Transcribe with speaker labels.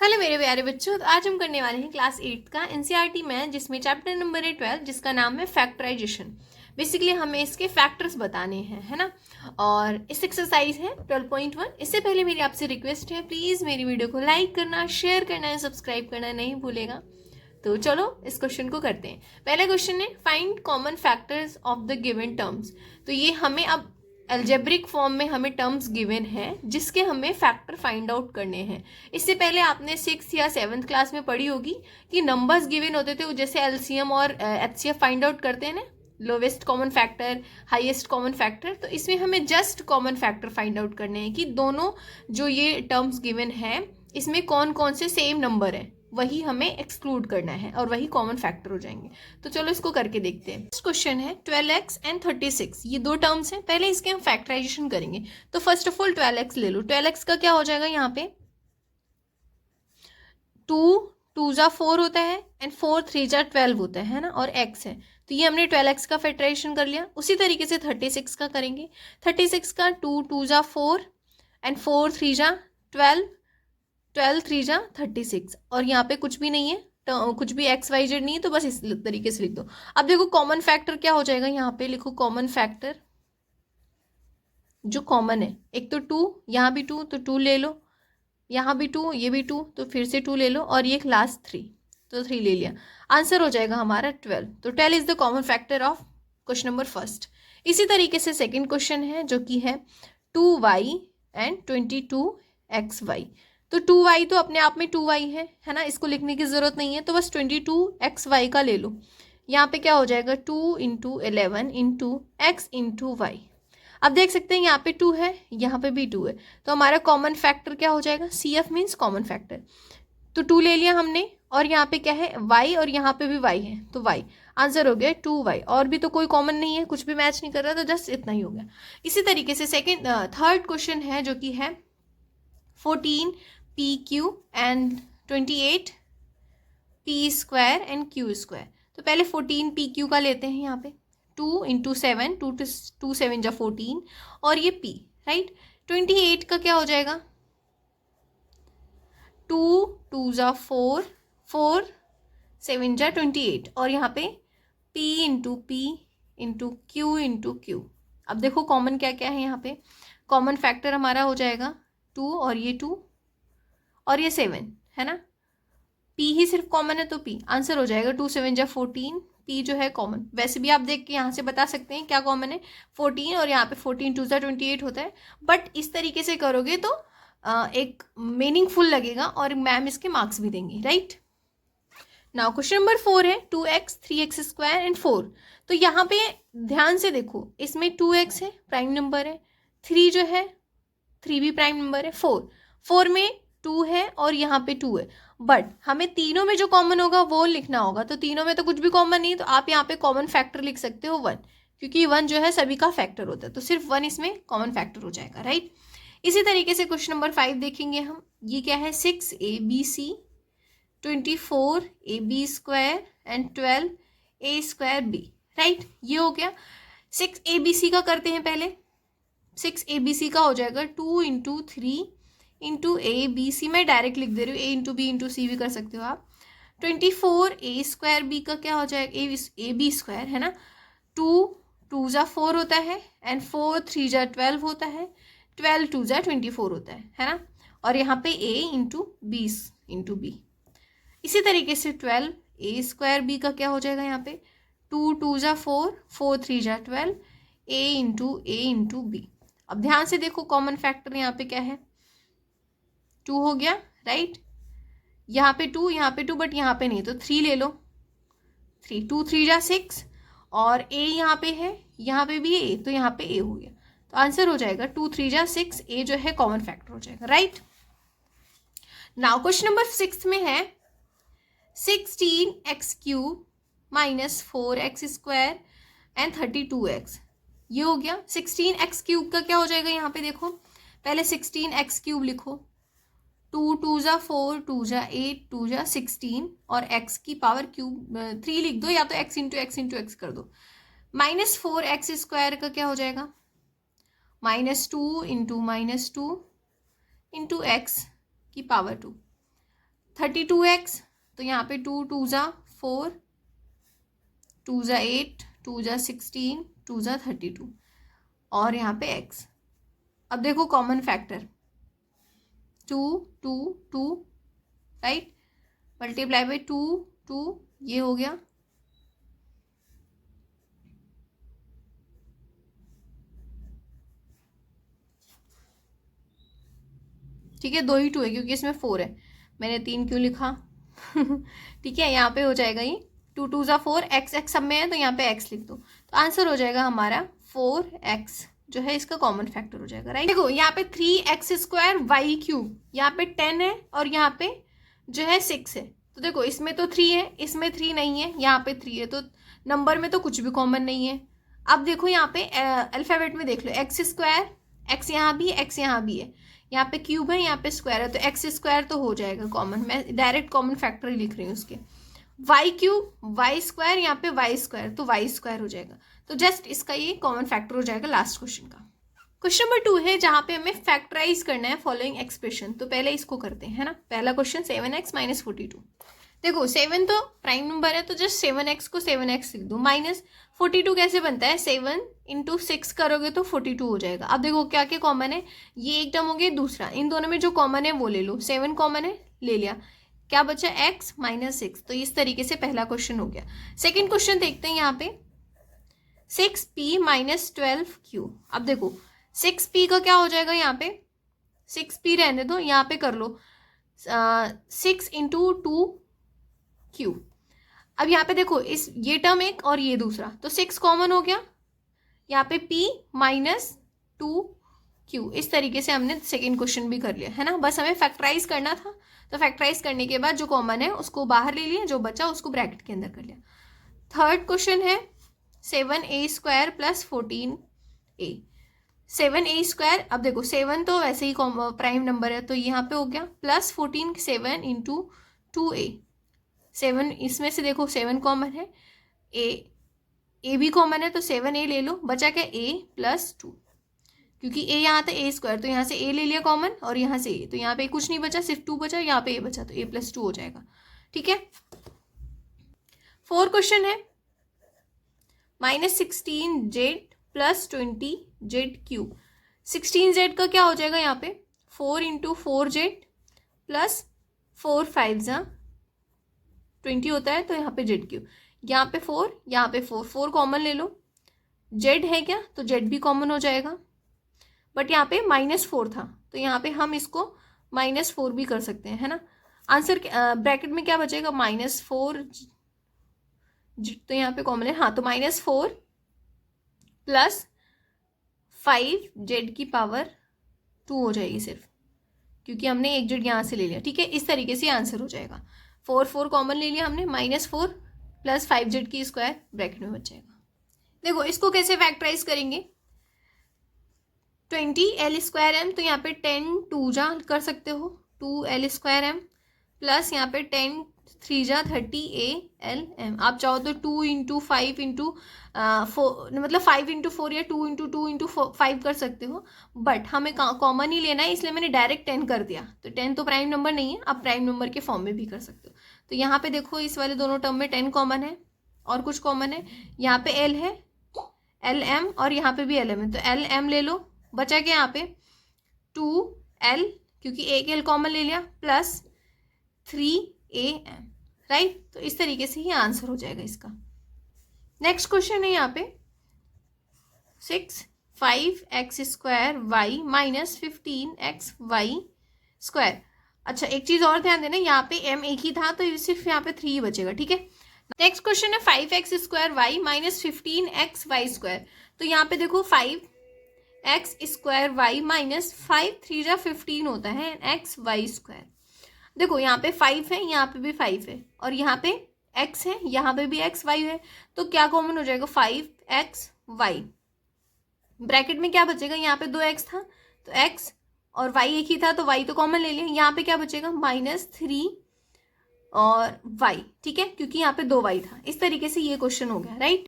Speaker 1: Hello मेरे प्यारे बच्चों, तो आज हम करने वाले हैं क्लास 8 का एनसीईआरटी मैथ, जिसमें चैप्टर नंबर है 12, जिसका नाम है फैक्टराइजेशन। बेसिकली हमें इसके फैक्टर्स बताने हैं, है ना। और इस एक्सरसाइज है 12.1। इससे पहले मेरी आपसे रिक्वेस्ट है, प्लीज़ मेरी वीडियो को लाइक करना, शेयर करना है, सब्सक्राइब करना नहीं भूलेगा। तो चलो इस क्वेश्चन को करते हैं। पहला क्वेश्चन है find common factors of the given terms. तो ये हमें अब एल्जेब्रिक फॉर्म में हमें टर्म्स गिवन है, जिसके हमें फैक्टर फाइंड आउट करने हैं। इससे पहले आपने 6th या 7th क्लास में पढ़ी होगी कि नंबर्स गिवन होते थे, जैसे एलसीएम और एचसीएफ फाइंड आउट करते हैं ना, lowest common factor, highest common factor. तो इसमें हमें just common factor find out करने हैं कि दोनों जो ये टर्म्स गिवन है, इसमें कौन कौन से सेम नंबर है, वही हमें एक्सक्लूड करना है और वही कॉमन फैक्टर हो जाएंगे। तो चलो इसको करके देखते हैं। नेक्स्ट क्वेश्चन है 12x एंड 36। ये दो टर्म्स हैं, पहले इसके हम फैक्टराइजेशन करेंगे। तो फर्स्ट ऑफ ऑल 12x ले लो। 12x का क्या हो जाएगा, यहाँ पे 2 2 जा 4 होता है एंड 4 3 जा 12 होता है ना, और x है। तो ये हमने 12x का फैक्टराइजेशन कर लिया। उसी तरीके से 36 का करेंगे। 36 का 2 2 जा 4 एंड 4 3 जा 12, 12 3 जा 36, और यहाँ पे कुछ भी नहीं है, तो कुछ भी एक्स वाई जेड नहीं है, तो बस इस तरीके से लिख दो। अब देखो कॉमन फैक्टर क्या हो जाएगा, यहाँ पे लिखो कॉमन फैक्टर जो कॉमन है। एक तो 2, यहाँ भी 2 तो 2 ले लो, यहाँ भी 2, ये भी 2 तो फिर से 2 ले लो, और ये क्लास 3 तो 3 ले लिया। आंसर हो जाएगा हमारा 12। तो 12 is the common factor of question number first. इसी तरीके से सेकेंड क्वेश्चन है, जो कि है 2y एंड 22xy। तो 2y तो अपने आप में 2y है ना, इसको लिखने की ज़रूरत नहीं है, तो बस 22xy का ले लो। यहाँ पे क्या हो जाएगा 2 into 11 into x into y. अब देख सकते हैं यहाँ पे 2 है, यहाँ पे भी 2 है, तो हमारा कॉमन फैक्टर क्या हो जाएगा, CF मीन्स कॉमन फैक्टर। तो 2 ले लिया हमने, और यहाँ पे क्या है y, और यहाँ पे भी y है, तो y आंसर हो गया 2y। और भी तो कोई कॉमन नहीं है, कुछ भी मैच नहीं कर रहा, तो जस्ट इतना ही हो गया। इसी तरीके से थर्ड क्वेश्चन है, जो कि है 14 PQ and 28 P square and Q square. तो पहले 14 PQ का लेते हैं, यहाँ पे 2 इंटू 7, 2 7 जा 14, और ये P राइट। 28 का क्या हो जाएगा 2 2 जा 4, 4 7 जा 28, और यहाँ पे P into P into Q into Q। अब देखो कॉमन क्या क्या है, यहाँ पे कॉमन फैक्टर हमारा हो जाएगा 2 और ये 2 और ये 7 है ना। P ही सिर्फ कॉमन है, तो P आंसर हो जाएगा 2 7 जा 14। P जो है कॉमन, वैसे भी आप देख के यहाँ से बता सकते हैं क्या कॉमन है, 14, और यहाँ पे 14 2 जा 28 होता है। बट इस तरीके से करोगे तो एक मीनिंगफुल लगेगा, और मैम इसके मार्क्स भी देंगी, राइट। नाउ क्वेश्चन नंबर 4 है 2x 3x स्क्वायर एंड 4। तो यहाँ पे ध्यान से देखो, इसमें 2x है, प्राइम नंबर है, 3 जो है 3 भी प्राइम नंबर है, 4 में 2 है, और यहाँ पे 2 है। बट हमें तीनों में जो कॉमन होगा वो लिखना होगा, तो तीनों में तो कुछ भी कॉमन नहीं, तो आप यहाँ पे कॉमन फैक्टर लिख सकते हो 1, क्योंकि 1 जो है सभी का फैक्टर होता है, तो सिर्फ 1 इसमें कॉमन फैक्टर हो जाएगा, राइट। इसी तरीके से क्वेश्चन नंबर 5 देखेंगे हम। ये क्या है 6ABC 24 AB square and 12 A square B, right. ये हो गया। 6ABC का करते हैं पहले। 6ABC का हो जाएगा 2 इंटू 3 इंटू ABC, मैं डायरेक्ट लिख दे रही हूँ, A into B into C भी कर सकते हो आप। 24 A स्क्वायर B का क्या हो जाएगा, AB स्क्वायर है ना। 2 2 जा 4 होता है, एंड 4 3 जा 12 होता है, 12 2 जा 24 होता है ना। और यहाँ पे A इंटू B। इसी तरीके से 12 A स्क्वायर B का क्या हो जाएगा, यहाँ पे 2 2 जा 4, 4 3 जा 12, A इंटू B। अब ध्यान से देखो कॉमन फैक्टर यहाँ पे क्या है 2 हो गया, राइट। यहाँ पे 2, यहाँ पे 2, बट यहाँ पे नहीं, तो 3 ले लो। 3 2 3 जा 6, और A यहाँ पे है, यहाँ पे भी A, तो यहाँ पे A हो गया। तो आंसर हो जाएगा 2 3 जा 6, A जो है कॉमन फैक्टर हो जाएगा, राइट। नाउ क्वेश्चन नंबर 6 में है 16x cube minus 4x square and 32x। ये हो गया। 16x क्यूब का क्या हो जाएगा, यहाँ पे देखो पहले 16x क्यूब लिखो, 2 2 जा 4, 2 जा 8, 2 जा 16, और x की पावर क्यूब 3 लिख दो, या तो x इंटू एक्स कर दो। माइनस 4x स्क्वायर का क्या हो जाएगा, -2 इंटू -2 इंटू एक्स की पावर 2। 32x, तो यहाँ पे 2 2 जा 4, 2 जा 8, 2 जा 16, 2 जा 32 और यहाँ पे x। अब देखो common factor 2 2 2, right, multiply by 2 2, ये हो गया, ठीक है, 2 ही 2 है क्योंकि इसमें 4 है, मैंने 3 क्यों लिखा। ठीक है, यहाँ पे हो जाएगा ये 2 2 जा 4, एक्स एक्स सब में है तो यहाँ पे x लिख दो, तो आंसर हो जाएगा हमारा 4x जो है इसका कॉमन फैक्टर हो जाएगा, राइट। देखो यहाँ पे 3x² वाई क्यूब, यहाँ पे 10 है और यहाँ पे जो है 6 है, तो देखो इसमें तो 3 है, इसमें 3 नहीं है, यहाँ पे 3 है, तो नंबर में तो कुछ भी कॉमन नहीं है। अब देखो यहाँ पे अल्फाबेट में देख लो, x², x यहाँ भी x यहाँ भी है, यहाँ पे क्यूब है, यहाँ पे स्क्वायर है, तो x² तो हो जाएगा कॉमन, मैं डायरेक्ट कॉमन फैक्टर ही लिख रही हूँ उसके। वाई क्यूब y², यहाँ पे y², तो y² हो जाएगा, तो जस्ट इसका ये कॉमन फैक्टर हो जाएगा लास्ट क्वेश्चन का। क्वेश्चन नंबर 2 है जहाँ पे हमें फैक्टराइज करना है फॉलोइंग एक्सप्रेशन, तो पहले इसको करते हैं, है ना। पहला क्वेश्चन 7x - 42, देखो 7 तो प्राइम नंबर है तो जस्ट 7x को 7x लिख दो, माइनस 42 कैसे बनता है, 7 × 6 करोगे तो 42 हो जाएगा। अब देखो क्या क्या कॉमन है, ये एक टर्म हो गया, दूसरा इन दोनों में जो कॉमन है वो ले लो, 7 कॉमन है ले लिया, क्या बचा x - 6, तो इस तरीके से पहला क्वेश्चन हो गया। सेकेंड क्वेश्चन देखते हैं यहाँ पे 6p - 12q। अब देखो 6p का क्या हो जाएगा, यहाँ पे 6p रहने दो, यहाँ पे कर लो 6 × 2q। अब यहाँ पे देखो इस ये टर्म एक और ये दूसरा, तो 6 कॉमन हो गया, यहाँ पे p - 2q। इस तरीके से हमने सेकेंड क्वेश्चन भी कर लिया, है ना। बस हमें फैक्टराइज करना था, तो फैक्टराइज करने के बाद जो कॉमन है उसको बाहर ले लिया, जो बचा उसको ब्रैकेट के अंदर कर लिया। थर्ड क्वेश्चन है 7a² + 14a, 7a², अब देखो 7 तो वैसे ही प्राइम नंबर है तो यहाँ पे हो गया, प्लस 14, 7 × 2a, 7 इसमें से देखो 7 कॉमन है, a भी कॉमन है तो 7a ले लो, बचा क्या a + 2, क्योंकि a यहाँ था a², तो यहाँ से a ले लिया कॉमन और यहाँ से a, तो यहाँ पे कुछ नहीं बचा, सिर्फ 2 बचा, यहाँ पे a बचा, तो a + 2 हो जाएगा, ठीक है। फोर्थ क्वेश्चन है -16z + 20z³ 16z का क्या हो जाएगा, यहाँ पे 4 × 4z + 4 5 जा 20 होता है, तो यहाँ पे z³, यहाँ पे 4, यहाँ पे 4, 4 कॉमन ले लो, z है क्या तो z भी कॉमन हो जाएगा, बट यहाँ पे -4 था तो यहाँ पे हम इसको -4 भी कर सकते हैं, है ना। आंसर ब्रैकेट में क्या बचेगा, -4, तो यहाँ पे कॉमन है, हाँ, तो -4 + 5z² हो जाएगी सिर्फ, क्योंकि हमने एक z यहाँ से ले लिया, ठीक है। इस तरीके से आंसर हो जाएगा, 4 4 कॉमन ले लिया हमने, -4 + 5z² ब्रैकेट में बच जाएगा। देखो इसको कैसे फैक्टराइज करेंगे, 20l²m, तो यहाँ पे 10 2 जा कर सकते हो, 2l²m प्लस यहाँ पे 10 3 जा 30 आप चाहो तो 2 × 5 × 4, मतलब 5 × 4 या 2 × 2 × 5 कर सकते हो, बट हमें कॉमन ही लेना है इसलिए मैंने डायरेक्ट 10 कर दिया, तो 10 तो प्राइम नंबर नहीं है, आप प्राइम नंबर के फॉर्म में भी कर सकते हो। तो यहाँ पे देखो इस वाले दोनों टर्म में 10 कॉमन है और कुछ कॉमन है, यहाँ पे l है lm और यहाँ पे भी lm है, तो lm ले लो, बचा क्या यहाँ पे 2l, क्योंकि एक l कॉमन ले लिया, प्लस 3am, राइट। तो इस तरीके से ही आंसर हो जाएगा इसका। नेक्स्ट क्वेश्चन है यहाँ पे 6 5x² y - 15xy²। अच्छा एक चीज़ और ध्यान देना, यहाँ पे m एक ही था तो सिर्फ यहाँ पे 3 ही बचेगा, ठीक है। नेक्स्ट क्वेश्चन है 5x² y - 15xy²। तो यहाँ पे देखो 5x² y - 5 3 जा 15 होता है xy²। देखो यहाँ पे 5 है, यहाँ पे भी 5 है और यहाँ पे x है, यहाँ पे भी x y है, तो क्या कॉमन हो जाएगा 5xy। ब्रैकेट में क्या बचेगा, यहाँ पे 2x था तो x और y एक ही था तो y तो कॉमन ले लिया, यहाँ पे क्या बचेगा -3 और y, ठीक है, क्योंकि यहाँ पे 2y था। इस तरीके से ये क्वेश्चन हो गया, राइट।